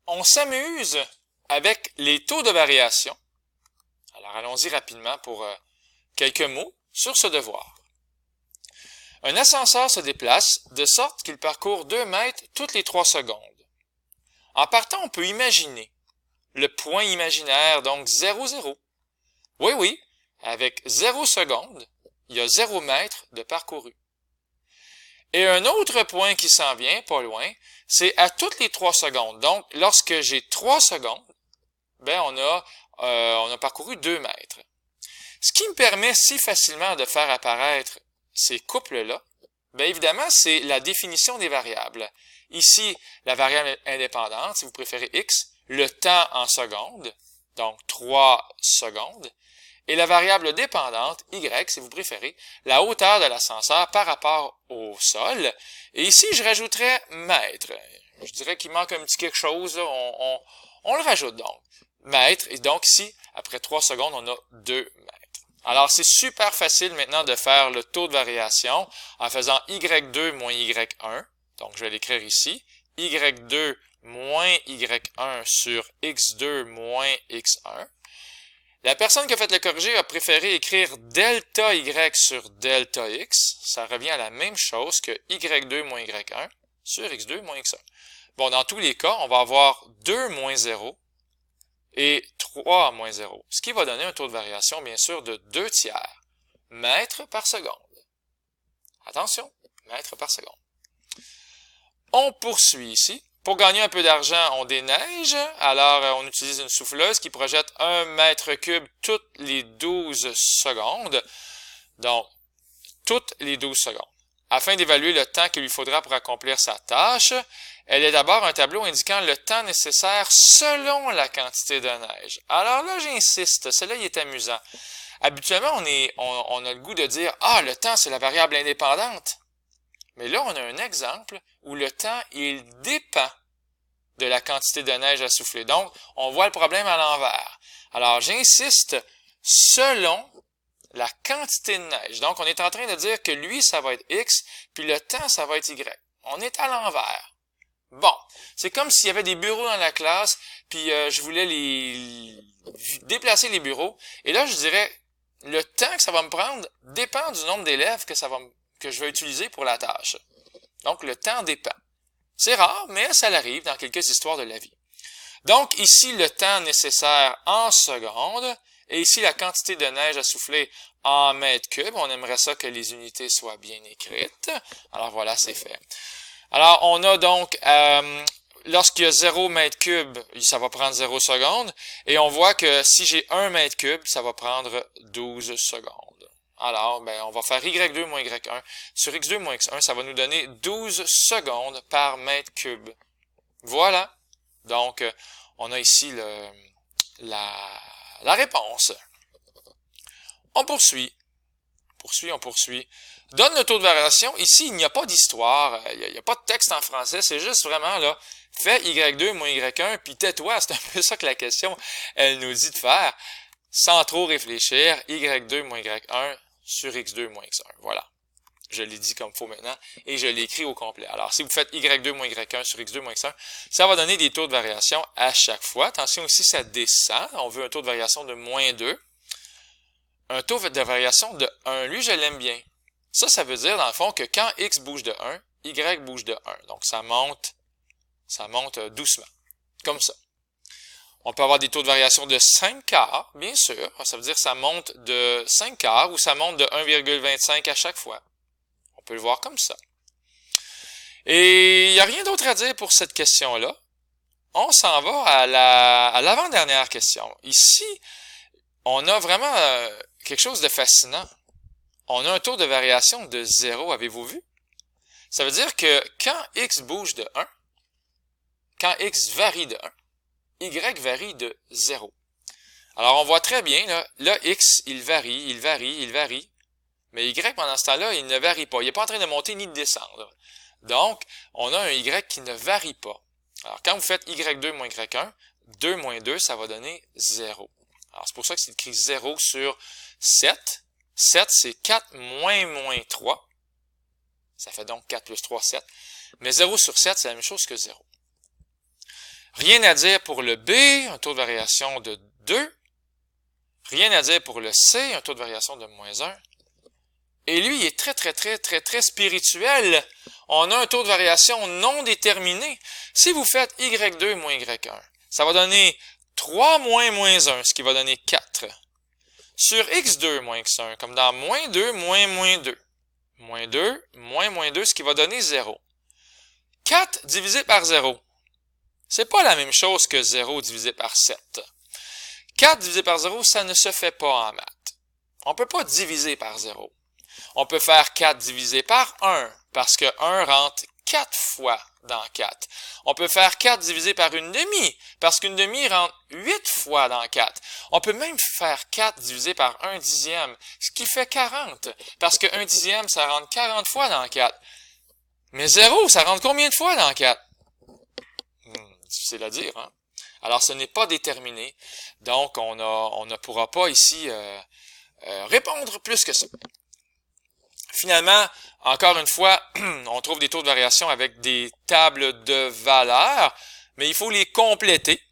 on s'amuse avec les taux de variation. Alors, allons-y rapidement pour quelques mots sur ce devoir. Un ascenseur se déplace de sorte qu'il parcourt 2 mètres toutes les 3 secondes. En partant, on peut imaginer le point imaginaire, donc 0, 0. Oui, oui, avec 0 secondes, il y a 0 mètre de parcouru. Et un autre point qui s'en vient, pas loin, c'est à toutes les 3 secondes. Donc, lorsque j'ai 3 secondes, ben on a parcouru 2 mètres. Ce qui me permet si facilement de faire apparaître ces couples-là, bien évidemment, c'est la définition des variables. Ici, la variable indépendante, si vous préférez x, le temps en secondes, donc 3 secondes, et la variable dépendante, y, si vous préférez, la hauteur de l'ascenseur par rapport au sol. Et ici, je rajouterais mètre. Je dirais qu'il manque un petit quelque chose, là, on le rajoute donc. Mètre, et donc ici, après 3 secondes, on a 2 mètres. Alors, c'est super facile maintenant de faire le taux de variation en faisant y2 moins y1. Donc, je vais l'écrire ici. y2 moins y1 sur x2 moins x1. La personne qui a fait le corrigé a préféré écrire delta y sur delta x. Ça revient à la même chose que y2 moins y1 sur x2 moins x1. Bon, dans tous les cas, on va avoir 2 moins 0 et 3 moins 0, ce qui va donner un taux de variation, bien sûr, de 2 tiers, mètres par seconde. Attention, mètres par seconde. On poursuit ici. Pour gagner un peu d'argent, on déneige. Alors, on utilise une souffleuse qui projette 1 mètre cube toutes les 12 secondes. Donc, toutes les 12 secondes. Afin d'évaluer le temps qu'il lui faudra pour accomplir sa tâche, elle est d'abord un tableau indiquant le temps nécessaire selon la quantité de neige. Alors là, j'insiste, celui-là, il est amusant. Habituellement, on a le goût de dire « Ah, le temps, c'est la variable indépendante ». Mais là, on a un exemple où le temps, il dépend de la quantité de neige à souffler. Donc, on voit le problème à l'envers. Alors, j'insiste, selon la quantité de neige. Donc, on est en train de dire que lui, ça va être X, puis le temps, ça va être Y. On est à l'envers. Bon, c'est comme s'il y avait des bureaux dans la classe, puis je voulais déplacer les bureaux. Et là, je dirais, le temps que ça va me prendre dépend du nombre d'élèves que je vais utiliser pour la tâche. Donc, le temps dépend. C'est rare, mais ça l'arrive dans quelques histoires de la vie. Donc, ici, le temps nécessaire en secondes, et ici, la quantité de neige à souffler en mètres cubes. On aimerait ça que les unités soient bien écrites. Alors, voilà, c'est fait. Alors, on a donc, lorsqu'il y a 0 mètre cube, ça va prendre 0 secondes, et on voit que si j'ai 1 mètre cube, ça va prendre 12 secondes. Alors, ben, on va faire y2 moins y1 sur x2 moins x1. Ça va nous donner 12 secondes par mètre cube. Voilà. Donc, on a ici la réponse. On poursuit. On poursuit. Donne le taux de variation. Ici, il n'y a pas d'histoire. Il n'y a pas de texte en français. C'est juste vraiment, là, fais y2 moins y1, puis tais-toi. C'est un peu ça que la question, elle nous dit de faire. Sans trop réfléchir, y2 moins y1 sur x2 moins x1. Voilà. Je l'ai dit comme il faut maintenant, et je l'ai écrit au complet. Alors, si vous faites y2 moins y1 sur x2 moins x1, ça va donner des taux de variation à chaque fois. Attention aussi, ça descend. On veut un taux de variation de moins 2. Un taux de variation de 1. Lui, je l'aime bien. Ça veut dire, dans le fond, que quand x bouge de 1, y bouge de 1. Donc, ça monte doucement. Comme ça. On peut avoir des taux de variation de 5 quarts, bien sûr. Ça veut dire que ça monte de 5 quarts ou ça monte de 1,25 à chaque fois. On peut le voir comme ça. Et il n'y a rien d'autre à dire pour cette question-là. On s'en va à l'avant-dernière question. Ici, on a vraiment quelque chose de fascinant. On a un taux de variation de 0, avez-vous vu? Ça veut dire que quand x bouge de 1, quand x varie de 1, y varie de 0. Alors, on voit très bien, là, x, il varie, mais y, pendant ce temps-là, il ne varie pas. Il n'est pas en train de monter ni de descendre. Donc, on a un y qui ne varie pas. Alors, quand vous faites y2 moins y1, 2 moins 2, ça va donner 0. Alors, c'est pour ça que c'est écrit 0 sur 7. 7, c'est 4 moins 3. Ça fait donc 4 plus 3, 7. Mais 0 sur 7, c'est la même chose que 0. Rien à dire pour le B, un taux de variation de 2. Rien à dire pour le C, un taux de variation de moins 1. Et lui, il est très spirituel. On a un taux de variation non déterminé. Si vous faites Y2 moins Y1, ça va donner 3 moins moins 1, ce qui va donner 4. Sur X2 moins X1, comme dans moins 2 moins moins 2. Moins 2 moins 2, ce qui va donner 0. 4 divisé par 0. C'est pas la même chose que 0 divisé par 7. 4 divisé par 0, ça ne se fait pas en maths. On ne peut pas diviser par 0. On peut faire 4 divisé par 1, parce que 1 rentre 4 fois dans 4. On peut faire 4 divisé par une demi, parce qu'une demi rentre 8 fois dans 4. On peut même faire 4 divisé par 1 dixième, ce qui fait 40, parce que 1 dixième, ça rentre 40 fois dans 4. Mais 0, ça rentre combien de fois dans 4? Difficile à dire, hein? Alors, ce n'est pas déterminé, donc on ne pourra pas ici répondre plus que ça. Finalement, encore une fois, on trouve des taux de variation avec des tables de valeurs, mais il faut les compléter.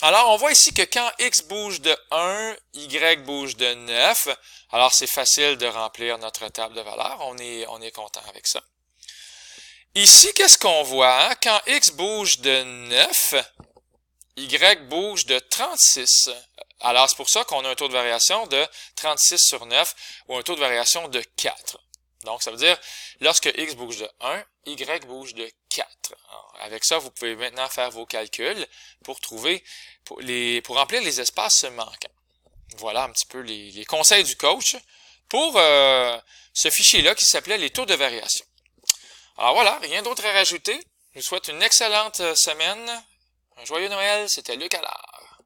Alors, on voit ici que quand X bouge de 1, Y bouge de 9, alors c'est facile de remplir notre table de valeurs, on est content avec ça. Ici, qu'est-ce qu'on voit? Hein? Quand X bouge de 9, Y bouge de 36. Alors, c'est pour ça qu'on a un taux de variation de 36 sur 9 ou un taux de variation de 4. Donc, ça veut dire, lorsque X bouge de 1, Y bouge de 4. Alors, avec ça, vous pouvez maintenant faire vos calculs pour trouver, pour remplir les espaces manquants. Voilà un petit peu les conseils du coach pour ce fichier-là qui s'appelait les taux de variation. Alors voilà, rien d'autre à rajouter. Je vous souhaite une excellente semaine. Un joyeux Noël, c'était Luc Allard.